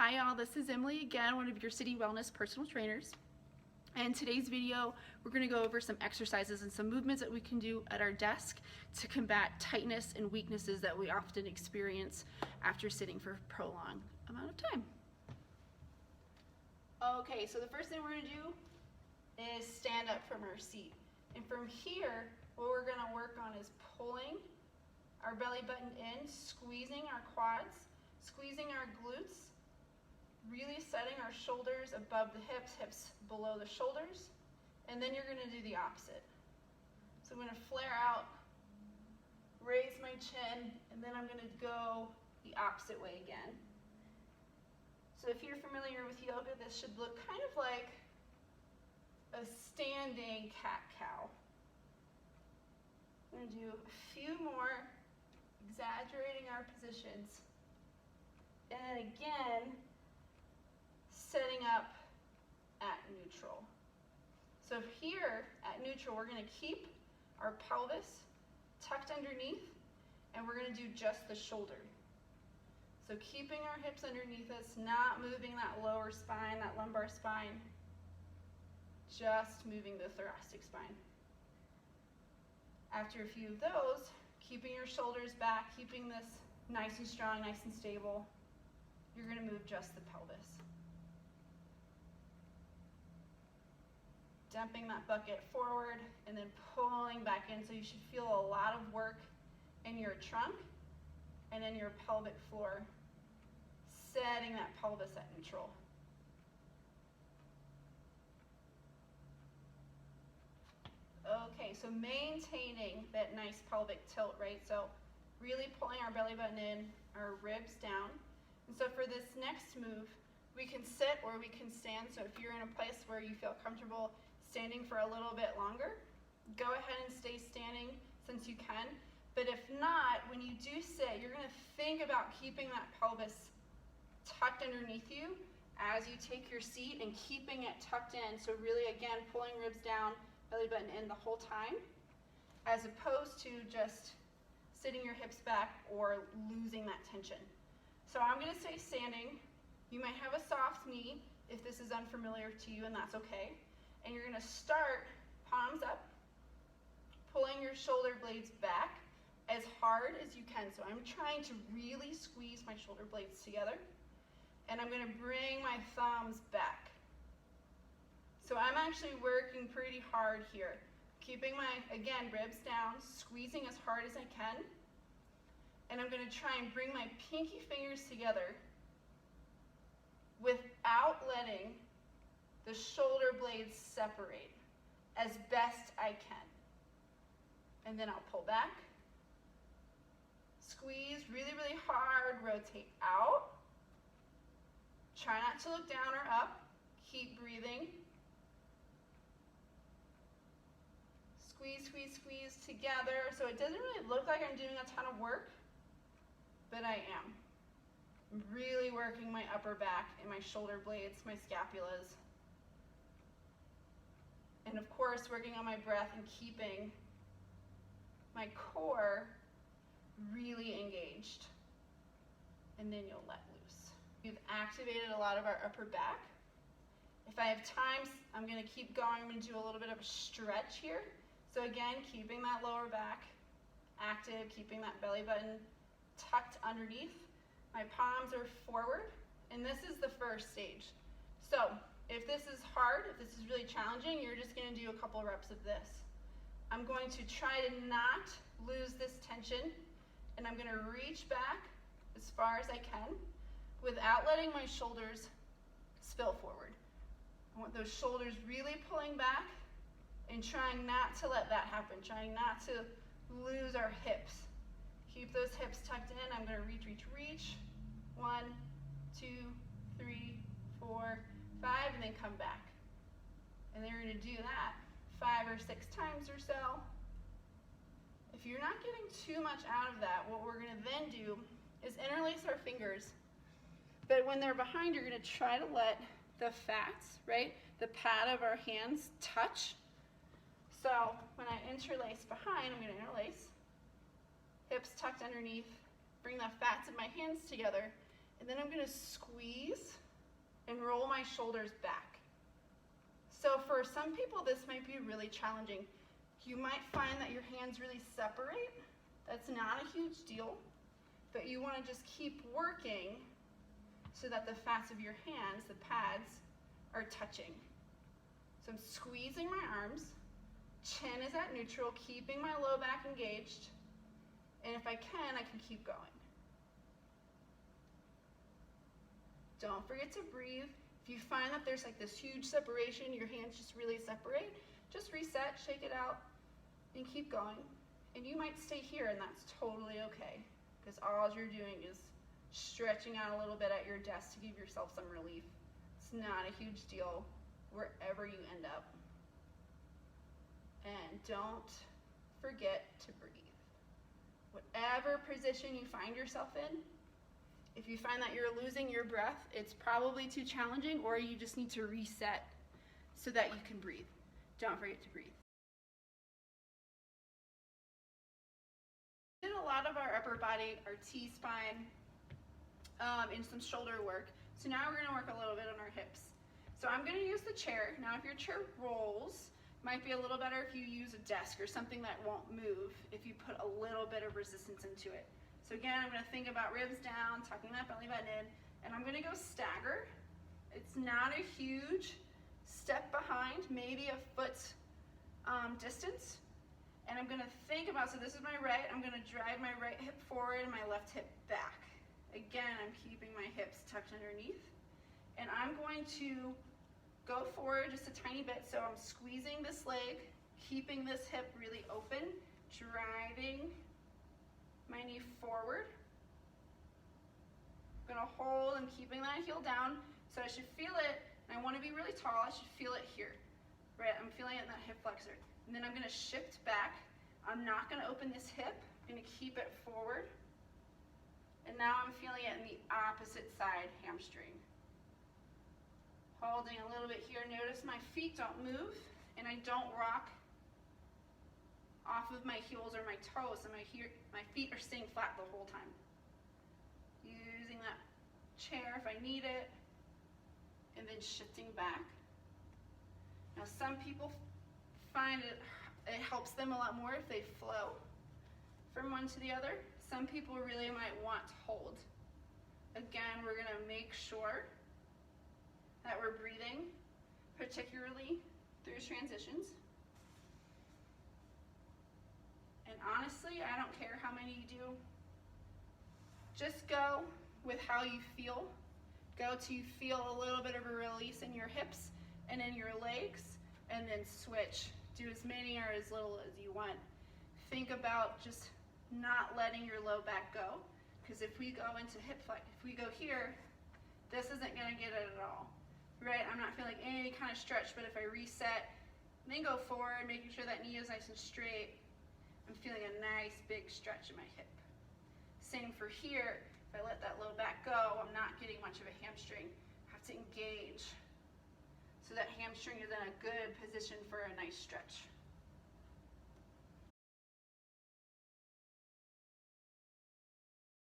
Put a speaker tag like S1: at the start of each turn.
S1: Hi y'all, this is Emily again, one of your City Wellness personal trainers. And in today's video, we're going to go over some exercises and some movements that we can do at our desk to combat tightness and weaknesses that we often experience after sitting for a prolonged amount of time. Okay, so the first thing we're going to do is stand up from our seat. And from here, what we're going to work on is pulling our belly button in, squeezing our quads, squeezing our glutes, really setting our shoulders above the hips, hips below the shoulders, and then you're going to do the opposite. So I'm going to flare out, raise my chin, and then I'm going to go the opposite way again. So if you're familiar with yoga, this should look kind of like a standing cat-cow. I'm going to do a few more, exaggerating our positions. And then again, setting up at neutral. So here at neutral, we're going to keep our pelvis tucked underneath, and we're going to do just the shoulder. So keeping our hips underneath us, not moving that lower spine, that lumbar spine, just moving the thoracic spine. After a few of those, keeping your shoulders back, keeping this nice and strong, nice and stable, you're going to move just the pelvis. Dumping that bucket forward and then pulling back in, so you should feel a lot of work in your trunk and in your pelvic floor, setting that pelvis at neutral. Okay, so maintaining that nice pelvic tilt, right? So really pulling our belly button in, our ribs down. And so for this next move, we can sit or we can stand. So if you're in a place where you feel comfortable standing for a little bit longer, go ahead and stay standing since you can. But if not, when you do sit, you're going to think about keeping that pelvis tucked underneath you as you take your seat and keeping it tucked in. So really, again, pulling ribs down, belly button in the whole time, as opposed to just sitting your hips back or losing that tension. So I'm going to say standing. You might have a soft knee if this is unfamiliar to you, and that's okay. And you're going to start palms up, pulling your shoulder blades back as hard as you can. So I'm trying to really squeeze my shoulder blades together, and I'm going to bring my thumbs back. So I'm actually working pretty hard here, keeping my, again, ribs down, squeezing as hard as I can, and I'm going to try and bring my pinky fingers together without letting the shoulder blades separate as best I can. And then I'll pull back, squeeze really, really hard, rotate out. Try not to look down or up. Keep breathing. Squeeze, squeeze, squeeze together. So it doesn't really look like I'm doing a ton of work, but I am. I'm really working my upper back and my shoulder blades, my scapulas. And of course, working on my breath and keeping my core really engaged. And then you'll let loose. We've activated a lot of our upper back. If I have time, I'm going to keep going. I'm going to do a little bit of a stretch here. So again, keeping that lower back active, keeping that belly button tucked underneath. My palms are forward, and this is the first stage. So if this is hard, if this is really challenging, you're just going to do a couple reps of this. I'm going to try to not lose this tension, and I'm going to reach back as far as I can without letting my shoulders spill forward. I want those shoulders really pulling back and trying not to let that happen, trying not to lose our hips. Keep those hips tucked in. I'm going to reach, reach, reach. 1, 2, 3, 4, 5, and then come back. And then we're going to do that 5 or 6 times or so. If you're not getting too much out of that, what we're going to then do is interlace our fingers. But when they're behind, you're going to try to let the fats, right, the pad of our hands touch. So when I interlace behind, I'm going to interlace, hips tucked underneath, bring the fats of my hands together, And then I'm gonna squeeze and roll my shoulders back. So for some people, this might be really challenging. You might find that your hands really separate. That's not a huge deal, but you wanna just keep working so that the fats of your hands, the pads, are touching. So I'm squeezing my arms, chin is at neutral, keeping my low back engaged, and if I can keep going. Don't forget to breathe. If you find that there's like this huge separation, your hands just really separate, just reset, shake it out, and keep going. And you might stay here, and that's totally okay, because all you're doing is stretching out a little bit at your desk to give yourself some relief. It's not a huge deal wherever you end up. And don't forget to breathe. Whatever position you find yourself in, if you find that you're losing your breath, it's probably too challenging, or you just need to reset so that you can breathe. Don't forget to breathe. We did a lot of our upper body, our T-spine, and some shoulder work. So now we're gonna work a little bit on our hips. So I'm gonna use the chair. Now if your chair rolls, might be a little better if you use a desk or something that won't move if you put a little bit of resistance into it. So again, I'm gonna think about ribs down, tucking that belly button in, and I'm gonna go stagger. It's not a huge step behind, maybe a foot distance. And I'm gonna think about, so this is my right, I'm gonna drive my right hip forward and my left hip back. Again, I'm keeping my hips tucked underneath. And I'm going to go forward just a tiny bit, so I'm squeezing this leg, keeping this hip really open, driving my knee forward. I'm gonna hold and keeping that heel down, so I should feel it, and I wanna be really tall, I should feel it here, right? I'm feeling it in that hip flexor. And then I'm gonna shift back. I'm not gonna open this hip, I'm gonna keep it forward. And now I'm feeling it in the opposite side hamstring. Holding a little bit here, notice my feet don't move, and I don't rock off of my heels or my toes, so my feet are staying flat the whole time. Using that chair if I need it, and then shifting back. Now some people find it helps them a lot more if they flow from one to the other. Some people really might want to hold. Again, we're gonna make sure that we're breathing, particularly through transitions. And honestly, I don't care how many you do. Just go with how you feel. Go till you feel a little bit of a release in your hips and in your legs, and then switch. Do as many or as little as you want. Think about just not letting your low back go, because if we go into hip flex, if we go here, this isn't gonna get it at all, right? I'm not feeling any kind of stretch, but if I reset, then go forward, making sure that knee is nice and straight, I'm feeling a nice big stretch in my hip. Same for here, if I let that low back go, I'm not getting much of a hamstring. I have to engage so that hamstring is in a good position for a nice stretch.